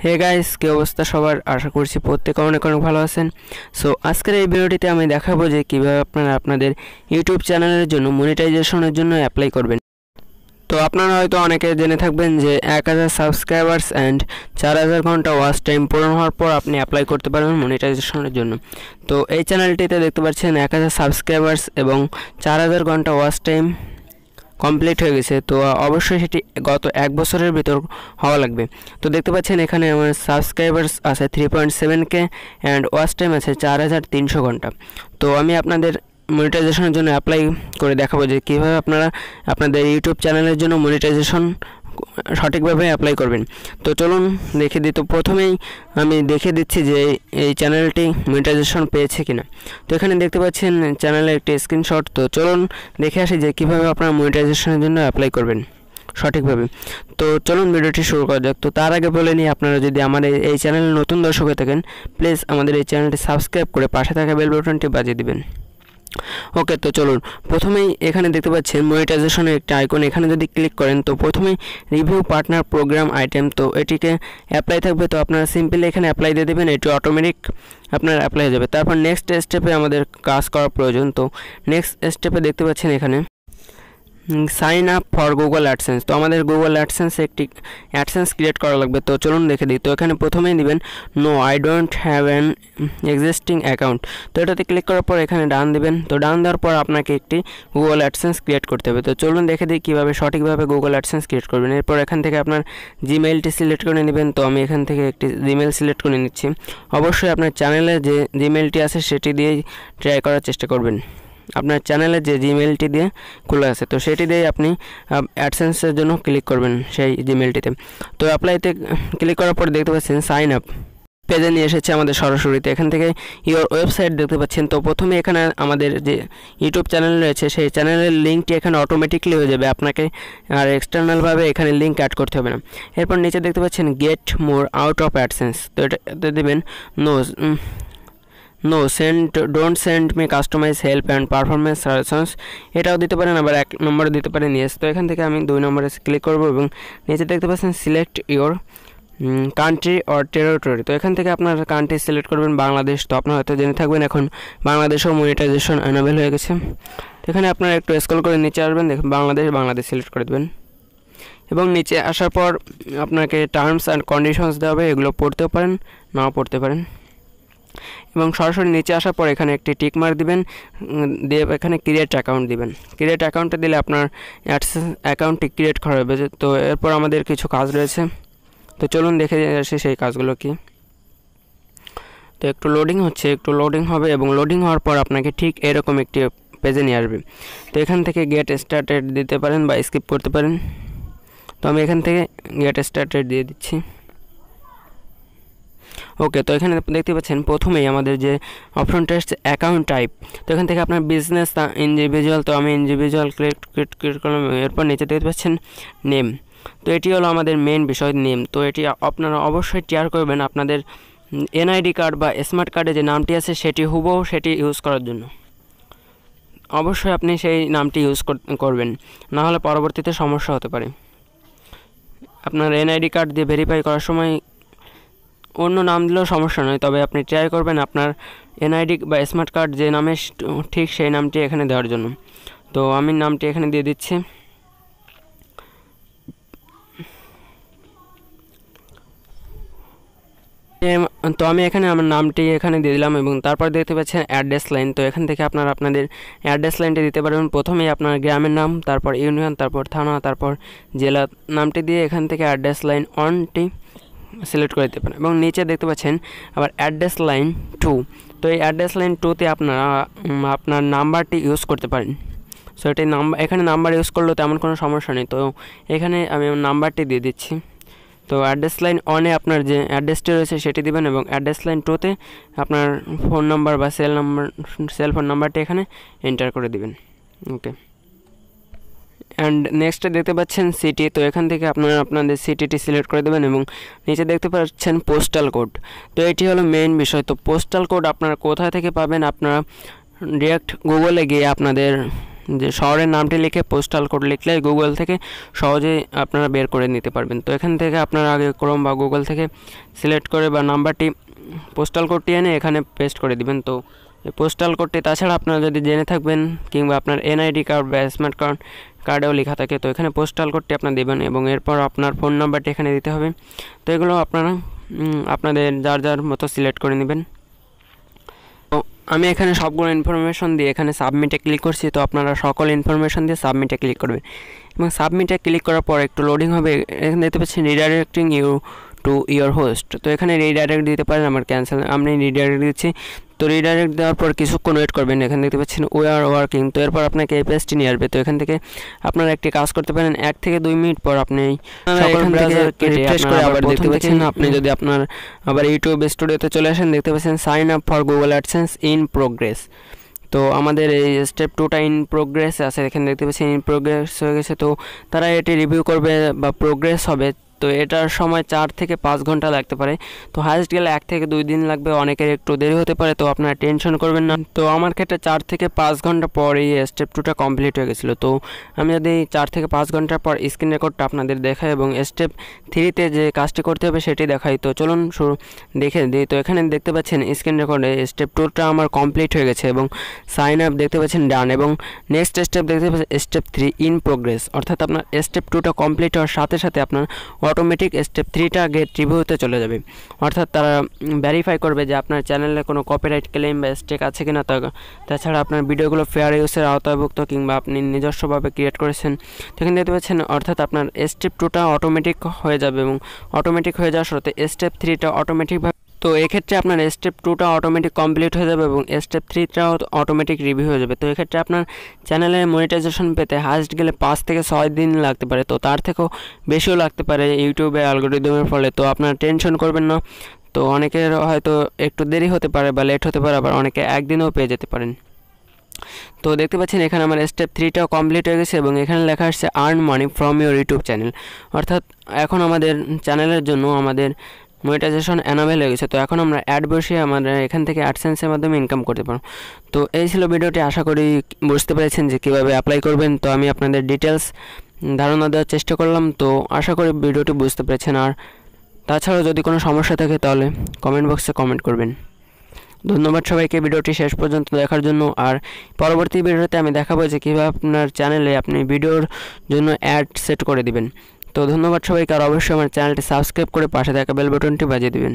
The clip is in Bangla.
হে গাইস, কি অবস্থা সবার? আশা করছি প্রত্যেকে অনেক অনেক ভালো আছেন। সো আজকের এই ভিডিওটিতে আমি দেখাবো যে কীভাবে আপনারা আপনাদের ইউটিউব চ্যানেলের জন্য মনিটাইজেশনের জন্য অ্যাপ্লাই করবেন। তো আপনারা হয়তো অনেকে জেনে থাকবেন যে 1000 সাবস্ক্রাইবার্স অ্যান্ড 4000 ঘন্টা ওয়াচ টাইম পূরণ হওয়ার পর আপনি অ্যাপ্লাই করতে পারবেন মনিটাইজেশনের জন্য। তো এই চ্যানেলটিতে দেখতে পাচ্ছেন 1000 সাবস্ক্রাইবার্স এবং 4000 ঘন্টা ওয়াচ টাইম কমপ্লিট হয়ে গেছে। তো অবশ্যই সেটি গত 1 বছরের ভিতর হওয়া লাগবে। তো দেখতে পাচ্ছেন এখানে আমার সাবস্ক্রাইবার্স আছে 3.7K অ্যান্ড ওয়াচ টাইম আছে 4300 ঘন্টা। তো আমি আপনাদের মনিটাইজেশনের জন্য অ্যাপ্লাই করে দেখাবো যে কীভাবে আপনারা আপনাদের ইউটিউব চ্যানেলের জন্য মনিটাইজেশন সঠিকভাবে অ্যাপ্লাই করবেন। তো চলুন দেখে দিই। তো প্রথমেই আমি দেখে দিচ্ছি যে এই চ্যানেলটি মনিটাইজেশন পেয়েছে কিনা। তো এখানে দেখতে পাচ্ছেন চ্যানেলের একটি স্ক্রিনশট। তো চলুন দেখে আসি যে কীভাবে আপনারা মনিটাইজেশনের জন্য অ্যাপ্লাই করবেন সঠিকভাবে। তো চলুন ভিডিওটি শুরু করা যাক। তো তার আগে বলে নিই, আপনারা যদি আমাদের এই চ্যানেলে নতুন দর্শক হয়ে থাকেন, প্লিজ আমাদের এই চ্যানেলটি সাবস্ক্রাইব করে পাশে থাকা বেল বাটনটি বাজিয়ে দিবেন। ওকে, তো চলুন প্রথমেই এখানে দেখতে পাচ্ছেন মনিটাইজেশনের একটা আইকন। এখানে যদি ক্লিক করেন তো প্রথমেই রিভিউ পার্টনার প্রোগ্রাম আইটেম, তো এটিকে অ্যাপ্লাই থাকবে। তো আপনারা সিম্পলি এখানে অ্যাপ্লাই দিয়ে দেবেন, এটি অটোমেটিক আপনার অ্যাপ্লাই হয়ে যাবে। তারপর নেক্সট স্টেপে আমাদের কাজ করা প্রয়োজন। তো নেক্সট স্টেপে দেখতে পাচ্ছেন এখানে sign up for Google AdSense. তো আমাদের গুগল অ্যাডসেন্সে একটি অ্যাডসেন্স ক্রিয়েট করা লাগবে। তো চলুন দেখে দিই। তো এখানে প্রথমেই দিবেন no I don't have an existing account. তো এটাতে ক্লিক করার পর এখানে ডান দিবেন। তো ডান দেওয়ার পর আপনাকে একটি গুগল অ্যাডসেন্স ক্রিয়েট করতে হবে। তো চলুন দেখে দিই কীভাবে সঠিকভাবে গুগল অ্যাডসেন্স ক্রিয়েট করবেন। এরপর এখান থেকে আপনার জিমেইলটি সিলেক্ট করে নেবেন। তো আমি এখান থেকে একটি জিমেইল সিলেক্ট করে নিচ্ছি। অবশ্যই আপনার চ্যানেলে যে জিমেইলটি আছে সেটি দিয়েই ট্রাই করার চেষ্টা করবেন। আপনার চ্যানেলে যে জিমেইলটি দিয়ে খোলা আছে তো সেটি দিয়ে আপনি অ্যাডসেন্সের জন্য ক্লিক করবেন সেই জিমেইলটিতে। তো অ্যাপ্লাইতে ক্লিক করার পর দেখতে পাচ্ছেন সাইন আপ পেজে নিয়ে এসেছে আমাদের সরাসরিতে। এখান থেকে ইওর ওয়েবসাইট দেখতে পাচ্ছেন। তো প্রথমে এখানে আমাদের যে ইউটিউব চ্যানেল রয়েছে সেই চ্যানেলের লিঙ্কটি এখানে অটোমেটিকলি হয়ে যাবে, আপনাকে আর এক্সটার্নালভাবে এখানে লিঙ্ক অ্যাড করতে হবে না। এরপর নিচে দেখতে পাচ্ছেন get more out of AdSense. তো এটাতে দেবেন don't send me customise help and performance suggestions, এটাও দিতে পারেন, আবার 1 নম্বরে দিতে পারেন ইয়েস। তো এখান থেকে আমি 2 নম্বরে ক্লিক করব এবং নিচে দেখতে পাচ্ছেন select your country or territory. তো এখান থেকে আপনার কান্ট্রি সিলেক্ট করবেন বাংলাদেশ। তো আপনারা হয়তো জেনে থাকবেন এখন বাংলাদেশেও মনিটাইজেশন অ্যানেবল হয়ে গেছে। তো এখানে আপনারা একটু স্ক্রল করে নিচে আসবেন, দেখুন বাংলাদেশ সিলেক্ট করে দেবেন এবং নিচে আসার পর আপনাকে টার্মস অ্যান্ড কন্ডিশনস দেওয়া হবে, এগুলো পড়তেও পারেন নাও পড়তে পারেন। এবং সরাসরি নিচে আসার পর এখানে একটি টিক মার্ক দিবেন, দিয়ে এখানে ক্রিয়েট অ্যাকাউন্ট দিবেন। ক্রিয়েট অ্যাকাউন্টে দিলে আপনার অ্যাকাউন্টটি ক্রিয়েট করা হবে। তো এরপর আমাদের কিছু কাজ রয়েছে। তো চলুন দেখে আসি সেই কাজগুলো কি। তো একটু লোডিং হবে এবং লোডিং হওয়ার পর আপনাকে ঠিক এরকম একটি পেজে নিয়ে আসবে। তো এখান থেকে গেট স্টার্টেড দিতে পারেন বা স্কিপ করতে পারেন। তো আমি এখান থেকে গেট স্টার্টেড দিয়ে দিচ্ছি। ওকে, তো এখানে দেখতে পাচ্ছেন প্রথমেই আমাদের যে অপশনটা এসছে অ্যাকাউন্ট টাইপ। তো এখান থেকে আপনার বিজনেস ইন্ডিভিজুয়াল, তো আমি ইন্ডিভিজুয়াল ক্লিক করলাম। এরপর নিচে দেখতে পাচ্ছেন নেম। তো এটি হলো আমাদের মেন বিষয়, নেম। তো এটি আপনারা অবশ্যই টিয়ার করবেন আপনাদের এনআইডি কার্ড বা স্মার্ট কার্ডে যে নামটি আছে সেটি হুবহু সেটি ইউজ করার জন্য অবশ্যই আপনি সেই নামটি ইউজ করবেন, না হলে পরবর্তীতে সমস্যা হতে পারে। আপনার এনআইডি কার্ড দিয়ে ভেরিফাই করার সময় অন্য নাম দিলেও সমস্যা নয়, তবে আপনি ট্রাই করবেন আপনার এনআইডি বা স্মার্ট কার্ড যে নামে ঠিক সেই নামটি এখানে দেওয়ার জন্য। তো আমি নামটি এখানে দিয়ে দিচ্ছি। তো আমি এখানে আমার নামটি এখানে দিয়ে দিলাম এবং তারপর দেখতে পাচ্ছেন অ্যাড্রেস লাইন। তো এখান থেকে আপনারা আপনাদের অ্যাড্রেস লাইনটি দিতে পারবেন। প্রথমেই আপনার গ্রামের নাম, তারপর ইউনিয়ন, তারপর থানা, তারপর জেলা নামটি দিয়ে এখান থেকে অ্যাড্রেস লাইন 1টি সিলেক্ট করে দিতে পারেন। এবং নিচে দেখতে পাচ্ছেন আবার অ্যাড্রেস লাইন 2। তো এই অ্যাড্রেস লাইন 2তে আপনারা আপনার নাম্বারটি ইউজ করতে পারেন। সো এটি এখানে নাম্বার ইউজ করলেও তেমন কোনো সমস্যা নেই। তো এখানে আমি নাম্বারটি দিয়ে দিচ্ছি। তো অ্যাড্রেস লাইন 1-এ আপনার যে অ্যাড্রেসটি রয়েছে সেটি দেবেন এবং অ্যাড্রেস লাইন 2-তে আপনার ফোন নাম্বার বা সেল ফোন নাম্বারটি এখানে এন্টার করে দিবেন। ওকে, অ্যান্ড নেক্সটে দেখতে পাচ্ছেন সিটি। তো এখান থেকে আপনারা আপনাদের সিটিটি সিলেক্ট করে দেবেন এবং নিচে দেখতে পাচ্ছেন পোস্টাল কোড। তো এটি হলো মেইন বিষয়। তো পোস্টাল কোড আপনারা কোথা থেকে পাবেন? আপনারা ডিরেক্ট গুগলে গিয়ে আপনাদের যে শহরের নামটি লিখে পোস্টাল কোড লিখলে গুগল থেকে সহজেই আপনারা বের করে নিতে পারবেন। তো এখান থেকে আপনারা আগে ক্রোম বা গুগল থেকে সিলেক্ট করে বা নাম্বারটি পোস্টাল কোডটি এনে এখানে পেস্ট করে দিবেন। তো এই পোস্টাল কোডটি তাছাড়া আপনারা যদি জেনে থাকবেন কিংবা আপনার এনআইডি কার্ড বা স্মার্ট কার্ডেও লেখা থাকে, তো এখানে পোস্টাল কোডটি আপনারা দেবেন এবং এরপর আপনার ফোন নাম্বারটি এখানে দিতে হবে। তো এগুলো আপনারা আপনাদের যার মতো সিলেক্ট করে নেবেন। তো আমি এখানে সবগুলো ইনফরমেশন দিয়ে এখানে সাবমিটে ক্লিক করছি। তো আপনারা সকল ইনফরমেশন দিয়ে সাবমিটে ক্লিক করবেন এবং সাবমিটে ক্লিক করার পর একটু লোডিং হবে। এখানে দেখতে পাচ্ছেন redirecting you to your host. তো এখানে রিডাইরেক্ট দিতে পারেন, আমার ক্যান্সেল, আমি রিডাইরেক্ট দিচ্ছি। তো রিডাইরেক্ট দেওয়ার পর কিছুক্ষণ ওয়েট করবেন। এখানে দেখতে পাচ্ছেন উই আর ওয়ার্কিং। তো এরপর আপনাকে এই পেজটি নিয়ে আসবে। তো এখান থেকে আপনারা একটি কাজ করতে পারেন, 1 থেকে 2 মিনিট পর আপনি সকল ব্রাউজারকে রিফ্রেশ করে আবার দেখতে পাচ্ছেন আপনি যদি আপনার আবার ইউটিউব স্টুডিওতে চলে আসেন, দেখতে পাচ্ছেন sign up for Google AdSense in progress. তো আমাদের এই স্টেপ 2টা ইন প্রোগ্রেস আছে, এখানে দেখতে পাচ্ছেন ইন প্রোগ্রেস হয়ে গেছে। তো তারা এটি রিভিউ করবে বা প্রোগ্রেস হবে। তো এটার সময় 4 থেকে 5 ঘন্টা লাগতে পারে। তো হাইস্ট গেলে 1 থেকে 2 দিন লাগবে, অনেকের একটু দেরি হতে পারে। তো আপনারা টেনশন করবেন না। তো আমার ক্ষেত্রে 4 থেকে 5 ঘন্টা পর এই স্টেপ 2টা কমপ্লিট হয়ে গেছিলো। তো আমি যদি 4 থেকে 5 ঘন্টা পর স্ক্রিন রেকর্ডটা আপনাদের দেখাই এবং স্টেপ 3তে যে কাজটি করতে হবে সেটি দেখাই। তো চলুন শুরু দেখে দিই। তো এখানে দেখতে পাচ্ছেন স্ক্রিন রেকর্ডে স্টেপ 2টা আমার কমপ্লিট হয়ে গেছে এবং সাইন আপ দেখতে পাচ্ছেন ডান এবং নেক্সট স্টেপ দেখতে পাচ্ছেন স্টেপ 3 ইন প্রোগ্রেস। অর্থাৎ আপনার স্টেপ 2টা কমপ্লিট হওয়ার সাথে সাথে আপনার অটোমেটিক স্টেপ 3টা গেট রিভিউতে চলে যাবে। অর্থাৎ তারা ভেরিফাই করবে যে আপনার চ্যানেলে কোনো কপিরাইট ক্লেম বা স্টেক আছে কিনা। তাছাড়া আপনার ভিডিওগুলো ফেয়ার ইউজের আওতাভুক্ত কিংবা আপনি নিজস্বভাবে ক্রিয়েট করেছেন। তো এখানে দেখতে পাচ্ছেন অর্থাৎ আপনার স্টেপ 2টা অটোমেটিক হয়ে যাবে এবং অটোমেটিক হয়ে যাওয়ার সাথে স্টেপ 3টা অটোমেটিকভাবে। তো এক্ষেত্রে আপনার স্টেপ 2টা অটোমেটিক কমপ্লিট হয়ে যাবে এবং স্টেপ 3টাও অটোমেটিক রিভিউ হয়ে যাবে। তো এক্ষেত্রে আপনার চ্যানেলের মনিটাইজেশন পেতে হাইস্ট গেলে 5 থেকে 6 দিন লাগতে পারে। তো তার থেকেও বেশিও লাগতে পারে ইউটিউবে অ্যালগরিদমের ফলে। তো আপনারা টেনশন করবেন না। তো অনেকের হয়তো একটু দেরি হতে পারে বা লেট হতে পারে, আবার অনেকে একদিনেও পেয়ে যেতে পারেন। তো দেখতে পাচ্ছেন এখানে আমার স্টেপ 3টাও কমপ্লিট হয়ে গেছে এবং এখানে লেখা আসছে earn money from your YouTube channel. অর্থাৎ এখন আমাদের চ্যানেলের জন্য আমাদের মনিটাইজেশন এনাবেল হয়ে গেছে। তো এখন আমরা অ্যাড বসিয়ে আমরা এখান থেকে অ্যাডসেন্সের মাধ্যমে ইনকাম করতে পারবো। তো এই ছিল ভিডিওটি, আশা করি বুঝতে পেরেছেন যে কীভাবে অ্যাপ্লাই করবেন। তো আমি আপনাদের ডিটেলস ধারণা দেওয়ার চেষ্টা করলাম। তো আশা করি ভিডিওটি বুঝতে পেরেছেন। আর তাছাড়াও যদি কোনো সমস্যা থাকে তাহলে কমেন্ট বক্সে কমেন্ট করবেন। ধন্যবাদ সবাইকে ভিডিওটি শেষ পর্যন্ত দেখার জন্য। আর পরবর্তী ভিডিওতে আমি দেখাবো যে কীভাবে আপনার চ্যানেলে আপনি ভিডিওর জন্য অ্যাড সেট করে দিবেন। তো ধন্যবাদ সবাইকে। আর অবশ্যই আমার চ্যানেলটি সাবস্ক্রাইব করে পাশে থাকা বেল বাটনটি বাজিয়ে দিবেন।